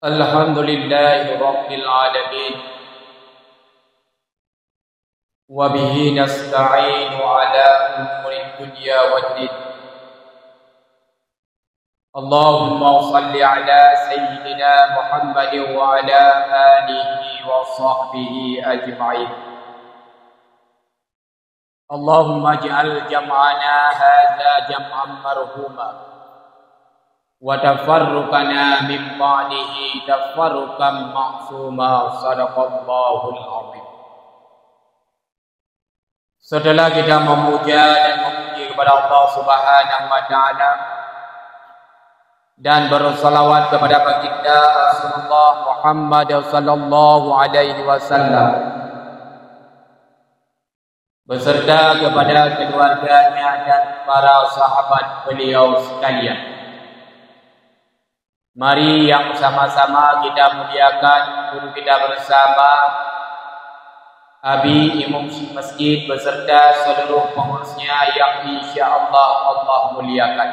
Alhamdulillahi Rabbil Alamin. Wa bihi nasta'inu ala umuri dunya waddin. Allahumma salli ala Sayyidina Muhammadin wa ala alihi wa sahbihi ajma'in. Allahumma ij'al jam'ana hadza jam'an marhuma wa tafarruqana min ba'dihi tafarruqan ma'suma. Shadaqallahul azim. Setelah kita memuja dan memuji kepada Allah Subhanahu wa taala dan bersalawat kepada baginda Rasulullah Muhammad sallallahu alaihi wasallam beserta kepada keluarganya dan para sahabat beliau sekalian, mari yang sama-sama kita muliakan guru kita bersama, Abi Imam Masjid beserta seluruh pengurusnya yang insya-Allah Allah muliakan.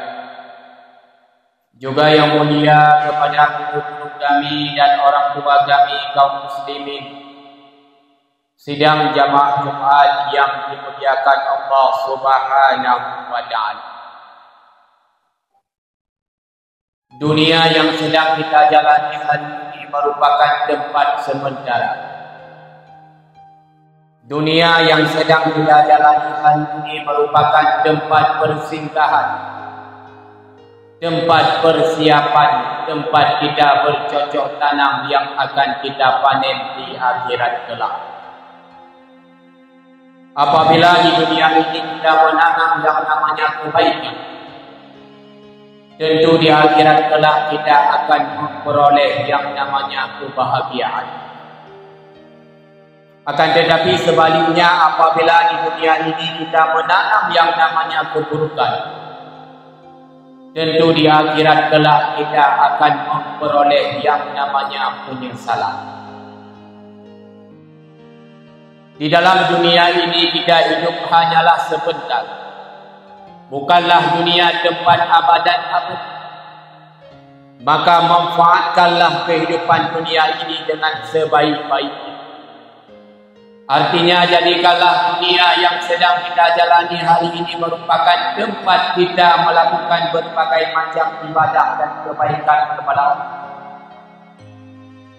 Juga yang mulia kepada guru-guru kami dan orang tua kami kaum muslimin sidang jamaah Jumat yang dimuliakan Allah Subhanahu wa taala. Dunia yang sedang kita jalani hari ini merupakan tempat sementara. Dunia yang sedang kita jalani hari ini merupakan tempat persinggahan, tempat persiapan, tempat kita bercocok tanam yang akan kita panen di akhirat kelak. Apabila di dunia ini kita menanam yang namanya kebaikan, tentu di akhirat kelak kita akan memperoleh yang namanya kebahagiaan. Akan tetapi sebaliknya, apabila di dunia ini kita menanam yang namanya keburukan, tentu di akhirat kelak kita akan memperoleh yang namanya penyesalan. Di dalam dunia ini kita hidup hanyalah sebentar. Bukanlah dunia tempat abadan abad. Maka manfaatkanlah kehidupan dunia ini dengan sebaik-baiknya. Artinya jadikanlah dunia yang sedang kita jalani hari ini merupakan tempat kita melakukan berbagai macam ibadah dan kebaikan kepada Allah,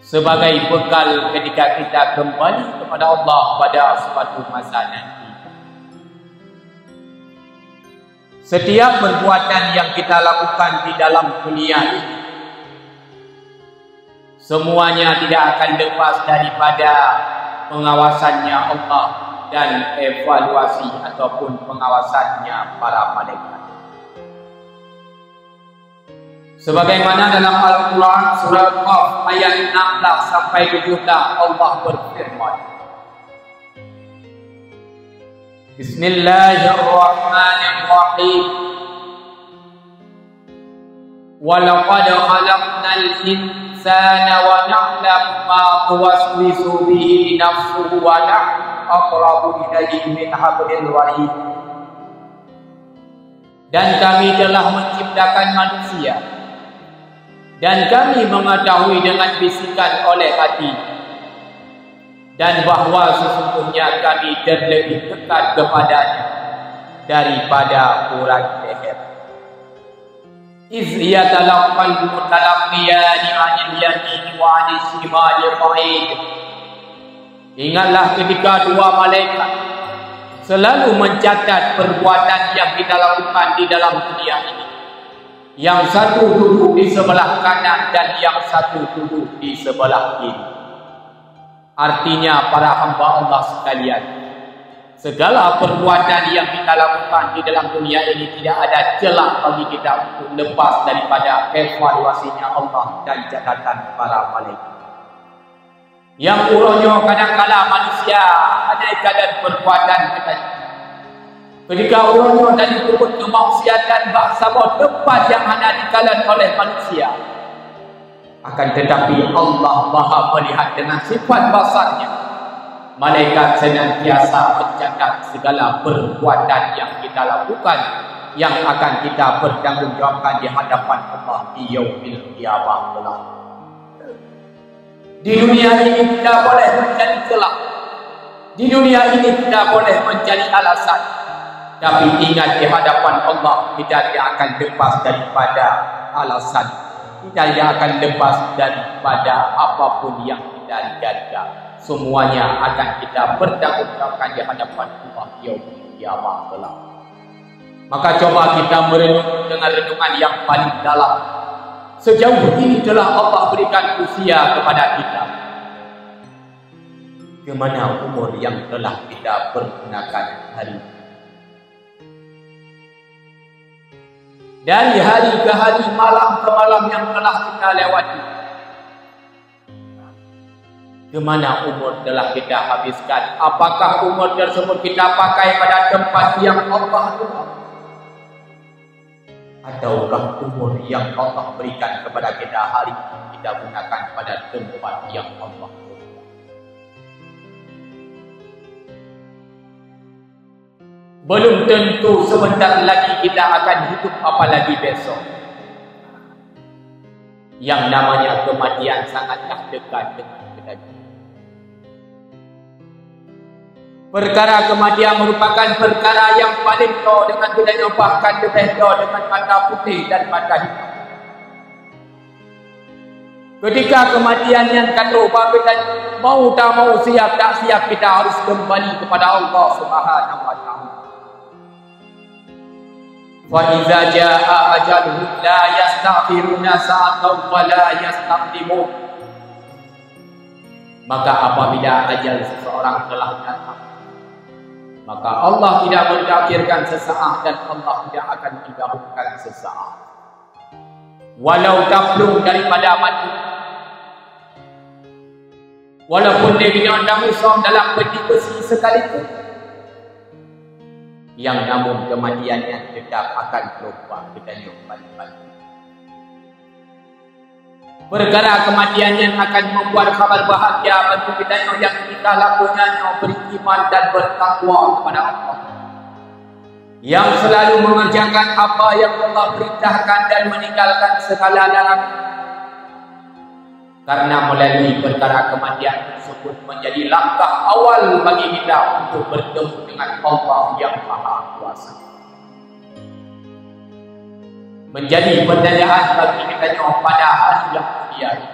sebagai bekal ketika kita kembali kepada Allah pada suatu masa nanti. Setiap perbuatan yang kita lakukan di dalam dunia ini, semuanya tidak akan lepas daripada pengawasannya Allah dan evaluasi ataupun pengawasannya para malaikat. Sebagaimana dalam Al-Quran surah Qaf ayat 16 sampai 17 Allah berfirman, Bismillahirrahmanirrahim. Walaqad khalaqnal insana wa na'lamu ma tuwaswisu bihi nafsuhu wa nahnu aqrabu ilayhi min hablil warid. Dan kami telah menciptakan manusia, dan kami mengetahui dengan bisikan oleh hati, dan bahwa sesungguhnya kami terlebih dekat kepadanya daripada urat leher. Iz yatalaqqal mutalaqqiyani 'anil yamini wa 'anil shimali qa'id. Ingatlah ketika dua malaikat selalu mencatat perbuatan yang kita lakukan di dalam dunia ini. Yang satu duduk di sebelah kanan dan yang satu duduk di sebelah kiri. Artinya para hamba Allah sekalian, segala perbuatan yang kita lakukan di dalam dunia ini tidak ada celah bagi kita untuk lepas daripada evaluasinya Allah dan catatan para malaikat. Yang uronyo kadang-kala manusia ada kadar perbuatan katanya. Ketika uronyo dan berbuat kemaksiatan bersama tempat yang ada dikalan oleh manusia. Akan tetapi Allah Maha melihat dengan sifat basarnya. Malaikat senantiasa mencatat segala perbuatan yang kita lakukan, yang akan kita bertanggungjawabkan di hadapan Allah di yaumil qiyamah kelak. Di dunia ini kita boleh mencari celah. Di dunia ini kita boleh mencari alasan. Tapi ingat, di hadapan Allah kita tidak akan lepas daripada alasan. Kita tidak akan lepas daripada apapun yang kita jaga. Semuanya akan kita bertanggungjawabkan di hadapan Allah yaumul qiyamah kelak. Maka coba kita merenung dengan renungan yang paling dalam. Sejauh ini telah Allah berikan usia kepada kita. Kemana umur yang telah kita pergunakan hari ini? Dari hari ke hari, malam ke malam yang telah kita lewati. Kemana umur telah kita habiskan? Apakah umur tersebut kita pakai pada tempat yang Allah tuju? Ataukah umur yang Allah berikan kepada kita hari ini kita gunakan pada tempat yang Allah tuju? Belum tentu sebentar lagi kita akan hidup, apalagi besok. Yang namanya kematian sangatlah dekat dengan kita. Perkara kematian merupakan perkara yang paling tahu dengan kita, bahkan lebih tahu dengan mata putih dan mata hitam. Ketika kematian yang kata kita mau tak mau, siap tak siap, kita harus kembali kepada Allah Subhanahu wa Ta'ala. فَإِذَا جَاءَ أَجَلُهُمْ لَا يَسْتَأْخِرُونَ سَاعَةً وَلَا يَسْتَقْدِمُونَ. Maka apabila ajal seseorang telah datang, maka Allah tidak mendakhirkan sesaat dan Allah tidak akan mendahulukan sesaat. Walau taplung daripada mati, walaupun dia Nabi SAW dalam peti besi sekalipun, yang namun kematiannya tetap akan berubah. Kita balik-balik. Perkara kematian yang akan membuat kabar bahagia bagi kita yang kita lakukannya beriman dan bertakwa kepada Allah, yang selalu mengerjakan apa yang Allah perintahkan dan meninggalkan segala larangan. Karena melalui perkara kematian tersebut menjadi langkah awal bagi kita untuk bertemu dengan Allah yang Maha Kuasa. Menjadi pertanyaan bagi kita pada hari yang mulia ini,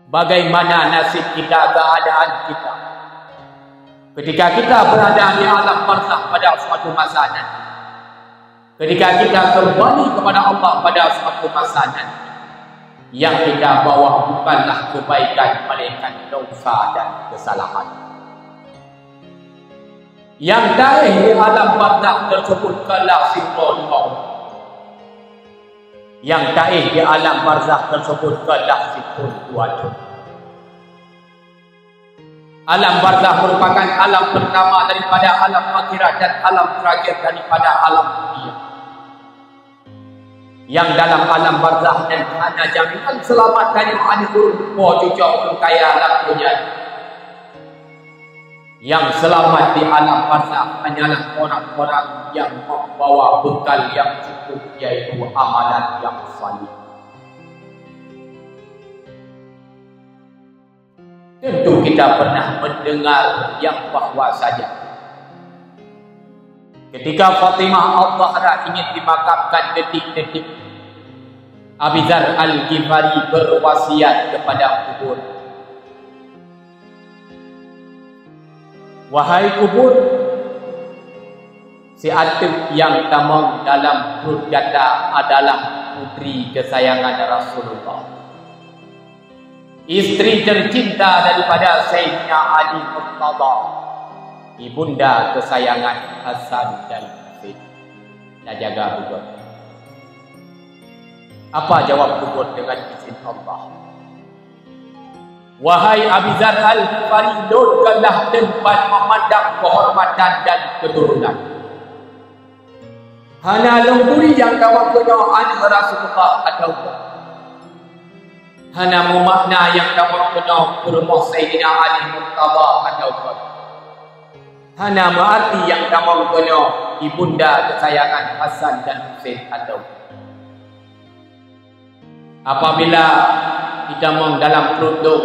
bagaimana nasib kita, keadaan kita ketika kita berada di alam barzakh pada suatu masa nanti, ketika kita kembali kepada Allah pada suatu masa nanti. Yang kita bawa bukanlah kebaikan, melainkan dosa dan kesalahan. Yang daih di alam barzakh tersebut kelak simbol maut. Yang daih di alam barzakh tersebut kelak simbol wajib. Alam barzakh merupakan alam pertama daripada alam akhirat dan alam terakhir daripada alam dunia. Yang dalam alam barzakh dan hanya jaminan selamat dari anhur wa jujur kaya lakunya. Yang selamat di alam barzakh hanyalah orang-orang yang membawa bekal yang cukup, yaitu amalan yang salih. Tentu kita pernah mendengar yang bahwa saja ketika Fatimah al-Zahra ingin dimakamkan detik-detik, Abu Dzar Al-Ghifari berwasiat kepada kubur, wahai kubur, si Atik yang tamam dalam perut gada adalah putri kesayangan Rasulullah, istri tercinta daripada Sayyidina Ali Murtada, ibunda kesayangan Hasan dan Husain. Dah jaga kubur. Apa jawab kubur dengan izin Allah? Wahai Abu Dzar Al-Ghifari, dudukkanlah tempat memandang kehormatan dan keturunan. Hana lungkuri yang kawan kenaan Rasulullah ataupun hana memakna yang kawan kenal kurma Sayyidina Ali Murtada ataupun hana mengerti yang kamu kenal ibunda kesayangan Hasan dan Husain atau apabila kita dalam perundung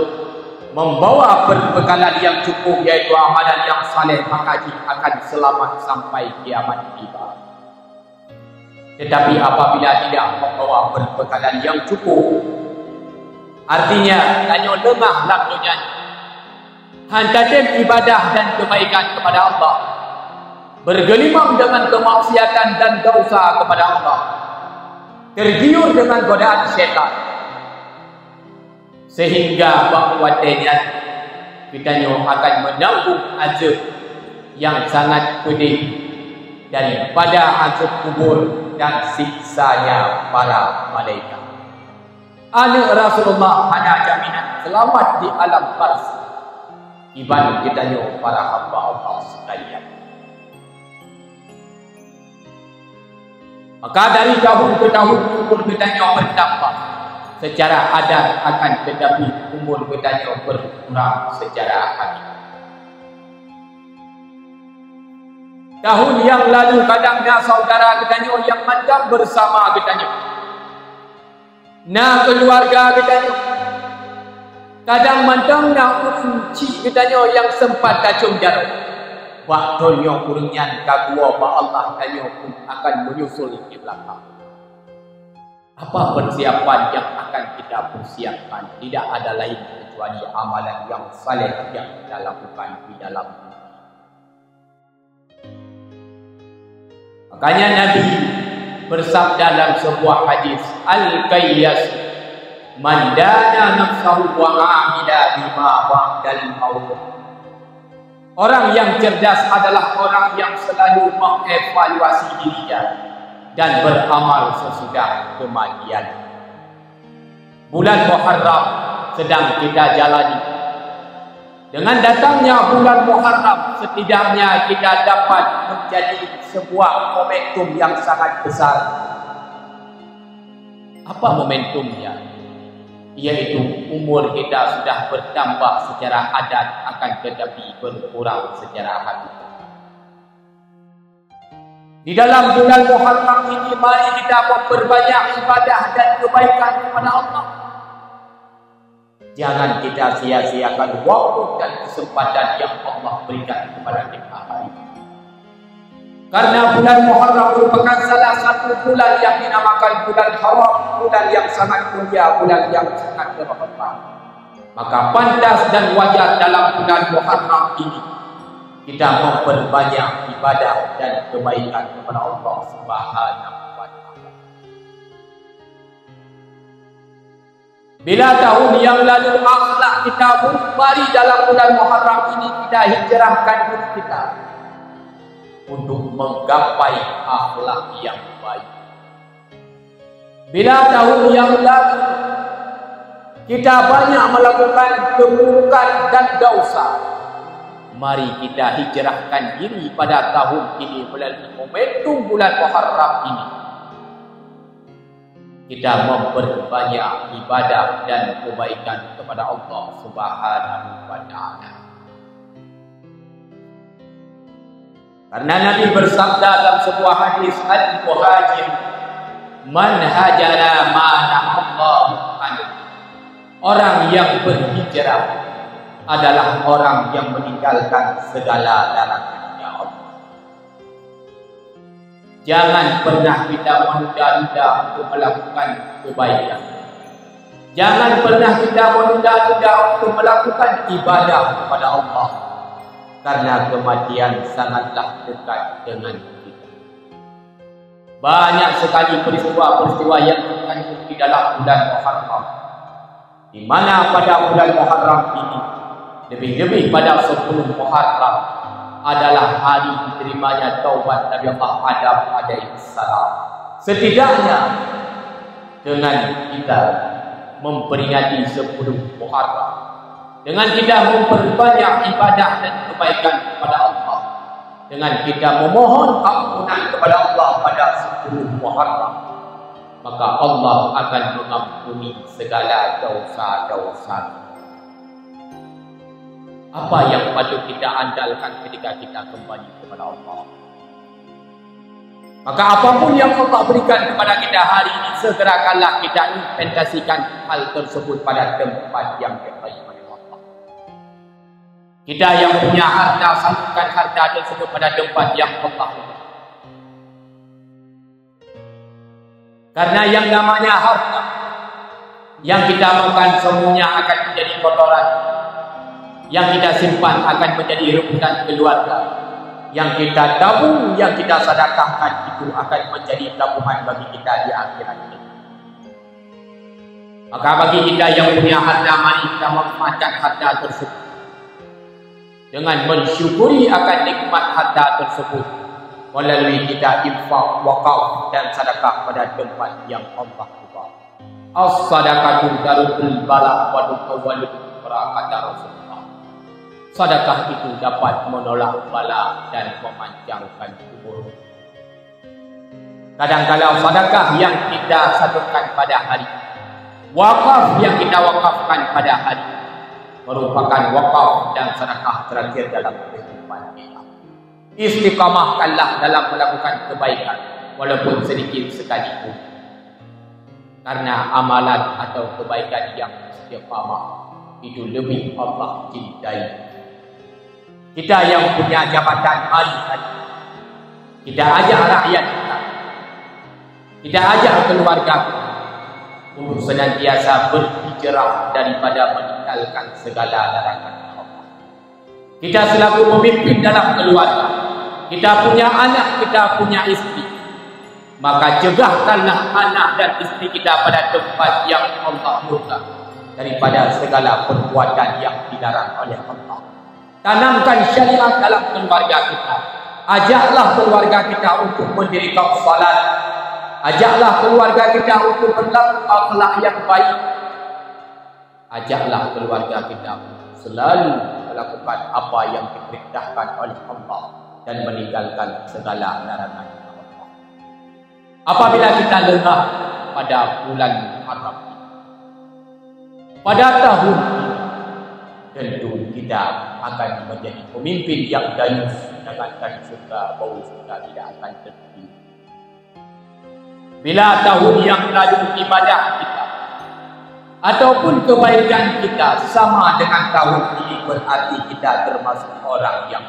membawa perbekalan yang cukup, yaitu amalan yang saleh, maka akan selamat sampai kiamat tiba. Tetapi apabila tidak membawa perbekalan yang cukup, artinya hanya lemah lakunya, hantaran ibadah dan kebaikan kepada Allah, bergelimang dengan kemaksiatan dan dosa kepada Allah, tergiur dengan godaan syaitan, sehingga bahwatanya kita akan menanggung azab yang sangat pedih daripada azab kubur dan siksanya para malaikat. Anak Rasulullah hanya jaminan selamat di alam barzakh ibadah kita para hamba Allah sekalian. Maka dari tahun ke tahun umur kita bertambah secara adat, akan tetapi umur kita berkurang secara hakikat. Tahun yang lalu kadangnya saudara kita yang mandang bersama kita, nah keluarga kita, kadang mandang nak kunci kita yang sempat kacung jarum, waktunya kurangnya kagua ba Allah tanya pun akan menyusul di belakang. Apa persiapan yang akan kita persiapkan? Tidak ada lain kecuali amalan yang saleh yang kita lakukan di dalam dunia. Makanya Nabi bersabda dalam sebuah hadis, Al-Qayyas man dana nafsahu wa amila bima ba'dal maut. Orang yang cerdas adalah orang yang selalu mengevaluasi dirinya dan beramal sesudah kematian. Bulan Muharram sedang kita jalani. Dengan datangnya bulan Muharram, setidaknya kita dapat menjadi sebuah momentum yang sangat besar. Apa momentumnya? Yaitu umur kita sudah bertambah secara adat, akan tetapi berkurang secara hakikat. Di dalam bulan Muharram ini, mari kita memperbanyak ibadah dan kebaikan kepada Allah. Jangan kita sia-siakan waktu dan kesempatan yang Allah berikan kepada kita hari ini. Karena bulan Muharram merupakan salah satu bulan yang dinamakan bulan haram, bulan yang sangat mulia, bulan yang sangat berhormat. Maka pantas dan wajar dalam bulan Muharram ini kita memperbanyak ibadah dan kebaikan kepada Allah Subhanahu wa Ta'ala. Bila tahun yang lalu akhlak kita mari dalam bulan Muharram ini kita hijrahkan diri kita untuk menggapai akhlak yang baik. Bila tahun yang lalu kita banyak melakukan keburukan dan dosa, mari kita hijrahkan diri pada tahun ini melalui momentum bulan Muharram ini. Kita memperbanyak ibadah dan kebaikan kepada Allah Subhanahu wa Ta'ala. Karena Nabi bersabda dalam sebuah hadis, Al-Muhajir man hajara ma nahallahu anhu. Orang yang berhijrah adalah orang yang meninggalkan segala larangannya Allah. Jangan pernah kita menunda-nunda untuk melakukan kebaikan. Jangan pernah kita menunda-nunda untuk melakukan ibadah kepada Allah. Karena kematian sangatlah dekat dengan kita. Banyak sekali peristiwa-peristiwa yang terjadi di dalam bulan Muharram, di mana pada bulan Muharram ini, lebih-lebih pada 10 Muharram adalah hari diterimanya taubat Nabi Allah Adam alaihissalam. Setidaknya dengan kita memperingati 10 Muharram, dengan kita memperbanyak ibadah dan kebaikan kepada Allah, dengan kita memohon ampunan kepada Allah pada 10 Muharram, maka Allah akan mengampuni segala dosa-dosa. Apa yang patut kita andalkan ketika kita kembali kepada Allah? Maka apapun yang Allah berikan kepada kita hari ini, segerakanlah kita implementasikan hal tersebut pada tempat yang terbaik oleh Allah. Kita yang punya harta, salurkan harta tersebut pada tempat yang Allah berikan. Karena yang namanya harta, yang kita makan semuanya akan menjadi kotoran, yang kita simpan akan menjadi rebutan keluarga, yang kita tabung, yang kita sedekahkan itu akan menjadi tabungan bagi kita di akhirat. Maka bagi kita yang punya harta, mari kita memanfaatkan harta tersebut dengan mensyukuri akan nikmat harta tersebut melalui kita infak, wakaf dan sedekah pada tempat yang Allah buka. As-sadaqatu darul bala wa tuqawwalul kata Rasulullah. Sedekah itu dapat menolak bala dan memanjangkan umur. Kadang-kadang sedekah yang kita satukan pada hari, wakaf yang kita wakafkan pada hari, merupakan wakaf dan sedekah terakhir dalam kehidupan kita. Istiqamahkanlah dalam melakukan kebaikan walaupun sedikit sekalipun, karena amalan atau kebaikan yang istiqamah itu lebih Allah cintai. Kita yang punya jabatan hari tadi, kita ajak rakyat kita ajak keluarga kita untuk senantiasa berhijrah daripada meninggalkan segala larangan Allah. Kita selaku pemimpin dalam keluarga, kita punya anak, kita punya istri, maka cegahkanlah anak dan istri kita pada tempat yang Allah murka daripada segala perbuatan yang dilarang oleh Allah. Tanamkan syariat dalam keluarga kita. Ajaklah keluarga kita untuk mendirikan salat. Ajaklah keluarga kita untuk berlaku akhlak yang baik. Ajaklah keluarga kita selalu melakukan apa yang diperintahkan oleh Allah dan meninggalkan segala larangan Allah. Apabila kita lengah pada bulan Muharram, pada tahun ini, tentu kita akan menjadi pemimpin yang dayus, jangankan surga, bau surga tidak akan tertimbun. Bila tahun yang lalu ibadah kita ataupun kebaikan kita sama dengan tahun ini, berarti kita termasuk orang yang,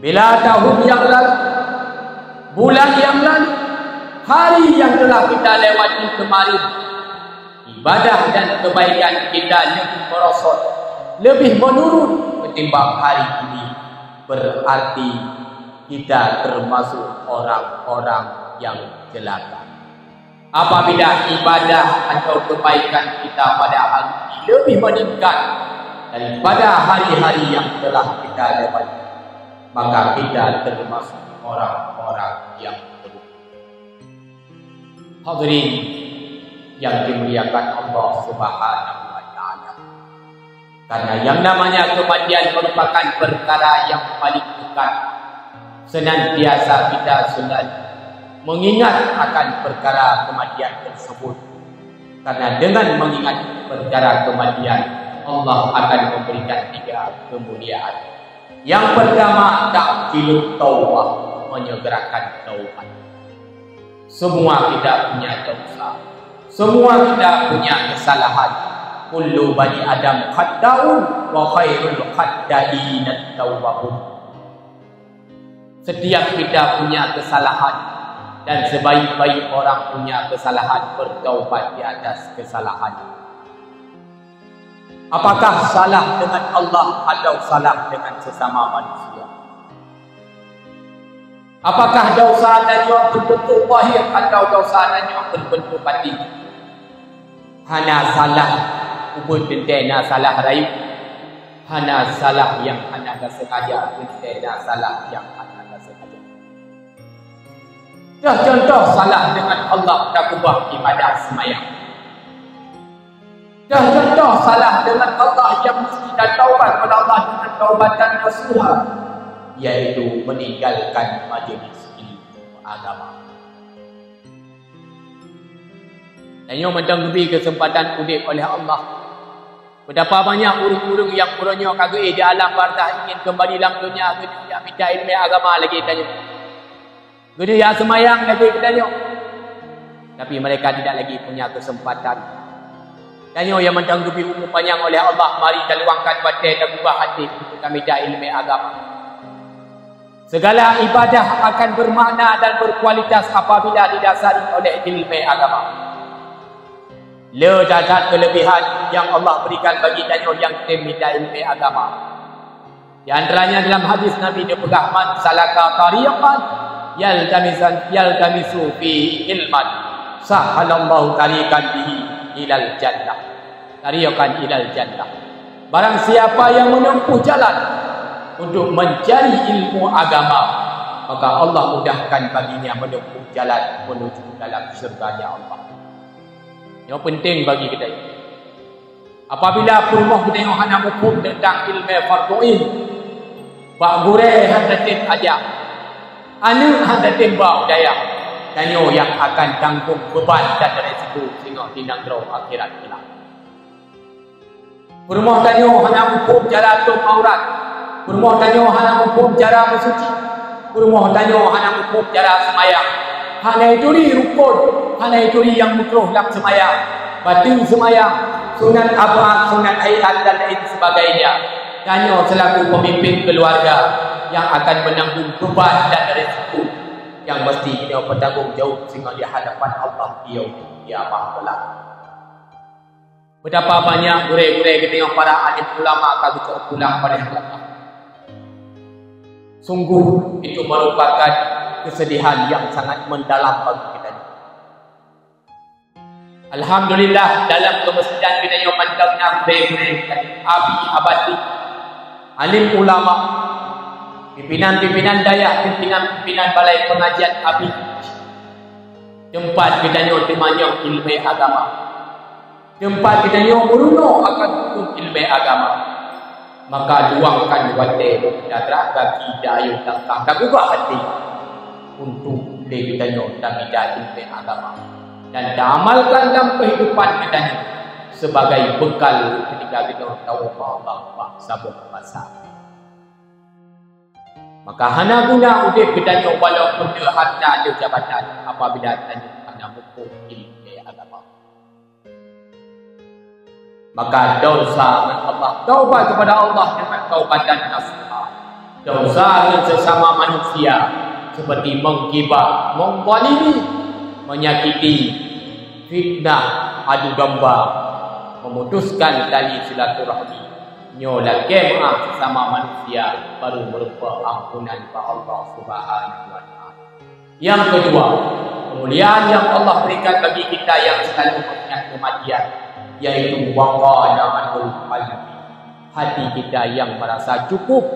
bila tahun yang lalu, bulan yang lalu, hari yang telah kita lewati kemarin, ibadah dan kebaikan kita lebih merosot, lebih menurun ketimbang hari ini, berarti kita termasuk orang-orang yang celaka. Apabila ibadah atau kebaikan kita pada hari ini lebih meningkat daripada hari-hari yang telah kita lewati, maka kita termasuk orang-orang yang berugi. Hadirin yang dimuliakan Allah Subhanahu wa taala. Karena yang namanya kematian merupakan perkara yang paling dekat. Senantiasa kita selalu mengingat akan perkara kematian tersebut. Karena dengan mengingat perkara kematian, Allah akan memberikan 3 kemuliaan. Yang pertama, ta'jilut taubah, menyegerakan taubat. Semua kita punya dosa, semua kita punya kesalahan. Kullu bani Adam khata'un wa khairul khatta'in at-tawwabun. Setiap kita punya kesalahan, dan sebaik-baik orang punya kesalahan bertaubat di atas kesalahan. Apakah salah dengan Allah atau salah dengan sesama manusia? Apakah dosa dan berbentuk zahir atau dosa dan berbentuk batin? Hana salah ubud bentena salah raib, hana salah yang hana sengaja, bentena salah yang hana sengaja. Dah contoh salah dengan Allah tak ubah ibadah semayang. Dah contoh salah dengan Allah yang mesti dan taubat kepada Allah dengan taubatan nasuha, yaitu meninggalkan majlis ilmu agama. Dan yang menanggubi kesempatan urip oleh Allah. Betapa banyak urung-urung yang urungnya kagak di alam barzah ingin kembali dalam dunia, dunia minta ilmu agama lagi tanya. Gede yang semayang lagi katanya. Tapi mereka tidak lagi punya kesempatan. Tanya yang menanggupi umur panjang oleh Allah, mari kita luangkan batin dan buka hati untuk kami dah ilmu agama. Segala ibadah akan bermakna dan berkualitas apabila didasari oleh ilmu agama. Ledakan kelebihan yang Allah berikan bagi tanya yang minta ilmu agama. Di antaranya dalam hadis Nabi dia pegah man salaka tariqan yaltamisu fi ilman sahalallahu tariqan bihi ilal jannah. Tariqan ilal jannah. Barang siapa yang menempuh jalan untuk mencari ilmu agama, maka Allah mudahkan baginya menempuh jalan menuju dalam syurga-Nya Allah. Yang penting bagi kita. Apabila rumah kita yang hendak hukum tentang ilmu fardu'in, bak gureh handatin aja, anu handatin bak daya, tanyo yang akan tanggung beban dan resiko sehingga tinang akhirat kelak. Rumah tanyo hendak hukum cara tutup aurat, rumah tanyo hendak hukum cara bersuci, rumah tanyo hendak hukum cara semayang. Hanya itu rukun, hanya itu yang makruh dalam semayang, batin semayang, sunat abad, sunat hayat dan lain sebagainya. Tanya selaku pemimpin keluarga yang akan menanggung beban dan risiko yang mesti dia bertanggung jawab sehingga di hadapan Allah dia kiamat kelak. Betapa banyak gureh-gureh kita yang para alim ulama akan pulang pada Allah. Sungguh itu merupakan kesedihan yang sangat mendalam bagi kita. Alhamdulillah dalam kemasjidan kita yang mantapnya gureh-gureh api abadi, alim ulama, pimpinan-pimpinan daya, pimpinan-pimpinan balai pengajian api, tempat kita yang dimanyang ilmu agama, tempat kita yang beruno akan hukum ilmu agama. Maka luangkan wate datra kaki dayu langkah dan ubah hati untuk kita yang ilmu agama dan amalkan dalam kehidupan kita sebagai bekal ketika kita tahu bahwa sabuk masa. Maka hana guna udip kita yang walaupun dia harta ada jabatan apabila kita hanya hukum ilmu agama. Maka dosa dengan Allah, taubat kepada Allah dengan taubatan nasuha. Dosa dengan sesama manusia seperti menggibah, menzalimi, menyakiti, fitnah, adu domba, memutuskan tali silaturahmi, nyola kemah sesama manusia baru berupa ampunan kepada Allah Subhanahu wa taala. Yang kedua, kemuliaan yang Allah berikan bagi kita yang selalu mengingat kematian, yaitu waqana'atul qalbi, hati kita yang merasa cukup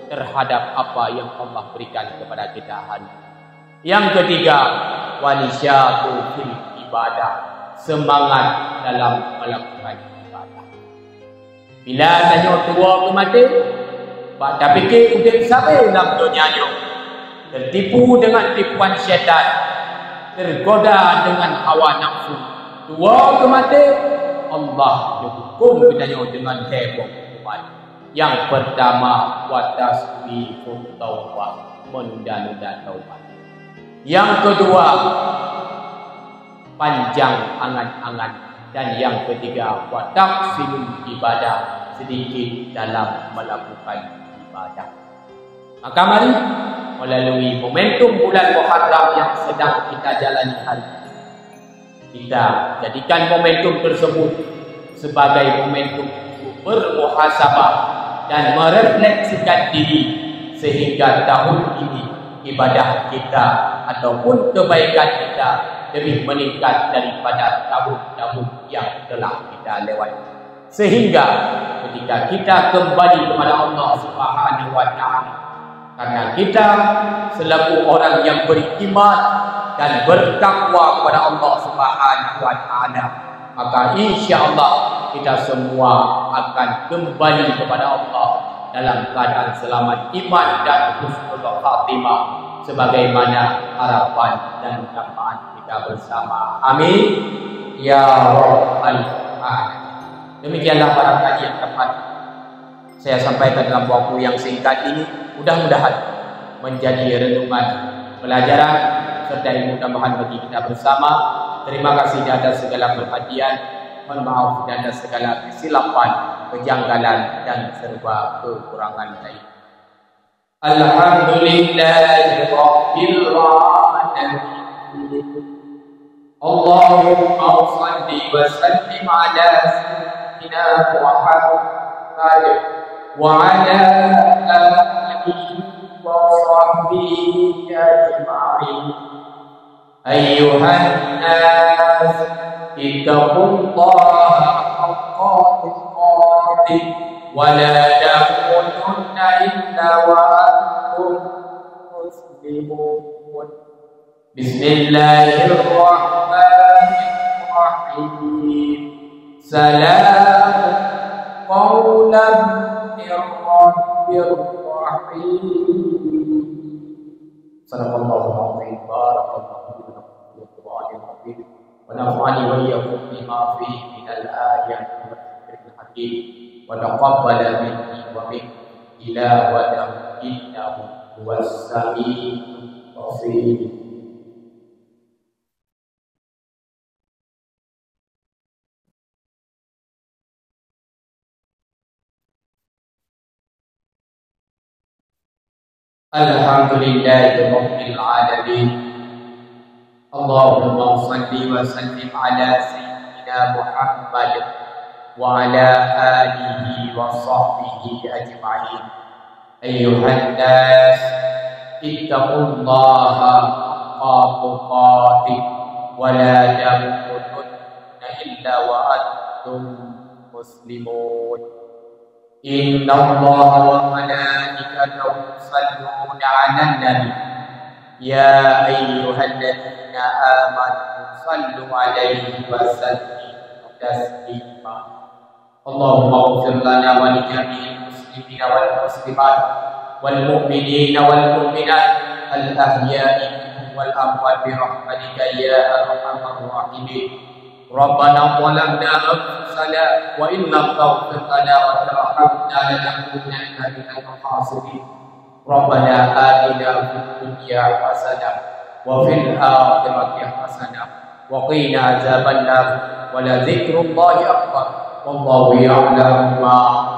terhadap apa yang Allah berikan kepada kita hari. Yang ketiga, wanisyatul fil ibadah, semangat dalam melakukan ibadah. Bila tanya tua ke mati, tak fikir untuk sampai dalam dunia ni, tertipu dengan tipuan syaitan, tergoda dengan hawa nafsu. Tua ke mati, Allah hukum kita dengan heboh. Yang pertama, watasbihut taubat, menunda-nunda taubat. Yang kedua, panjang angan-angan. Dan yang ketiga, wataqsilul ibadah, sedikit dalam melakukan ibadah. Maka mari melalui momentum bulan Muharram yang sedang kita jalani hari ini, kita jadikan momentum tersebut sebagai momentum bermuhasabah dan merefleksikan diri sehingga tahun ini ibadah kita ataupun kebaikan kita lebih meningkat daripada tahun-tahun yang telah kita lewati. Sehingga ketika kita kembali kepada Allah Subhanahu wa taala, karena kita selaku orang yang beriman dan bertakwa kepada Allah Subhanahu wa taala, maka insya-Allah kita semua akan kembali kepada Allah dalam keadaan selamat iman dan husnul khatimah sebagaimana harapan dan dambaan kita bersama. Amin ya rabbal alamin. Demikianlah barangkali yang dapat saya sampaikan dalam waktu yang singkat ini, mudah-mudahan menjadi renungan pelajaran serta ilmu tambahan bagi kita bersama. Terima kasih atas segala perhatian. Mohon maaf atas segala kesilapan, kejanggalan dan serba kekurangan lain. Alhamdulillahirabbil alamin. Allahumma shalli wa sallim ala sayyidina Muhammad wa ala alihi wa sahbihi ajma'in. Ayyuhan nas ittaqullaha haqqa tuqatih wa la tamutunna illa wa antum muslimun. Bismillahirrahmanirrahim. Salamun qawlan min rabbir rahim. Sadaqallahu alazim. Barakallahu fiikum wa nafa'ani wa iyyakum bima fihi minal ayati wa dzikril hakim wa taqabbala minni wa minkum tilawatan innahu huwas samiul basir. Alhamdulillahirabbil alamin. Allahumma shalli wa sallim ala sayyidina Muhammad wa ala alihi wa sahbihi ajma'in. Ayyuhan nas ittaqullaha haqqa tuqatih wa la tamutunna illa wa antum muslimun. Inna Allaha wa malaikatahu yusalluna 'alan nabi ya ayyuhalladzina amanu sallu 'alaihi wa sallimu taslima. Allahumma ighfir lana wa li jami'il muslimina wal muslimat wal mu'minina wal mu'minat al ahya'i minhum wal amwat bi rahmatika ya arhamar rahimin. Rabbana zalamna anfusana wa in lam taghfir lana wa tarhamna lanakunanna minal khasirin. Rabbana atina fid dunya hasanah wa fil akhirati hasanah wa qina azabannar wa la dzikrullahi akbar wallahu ya'lamu ma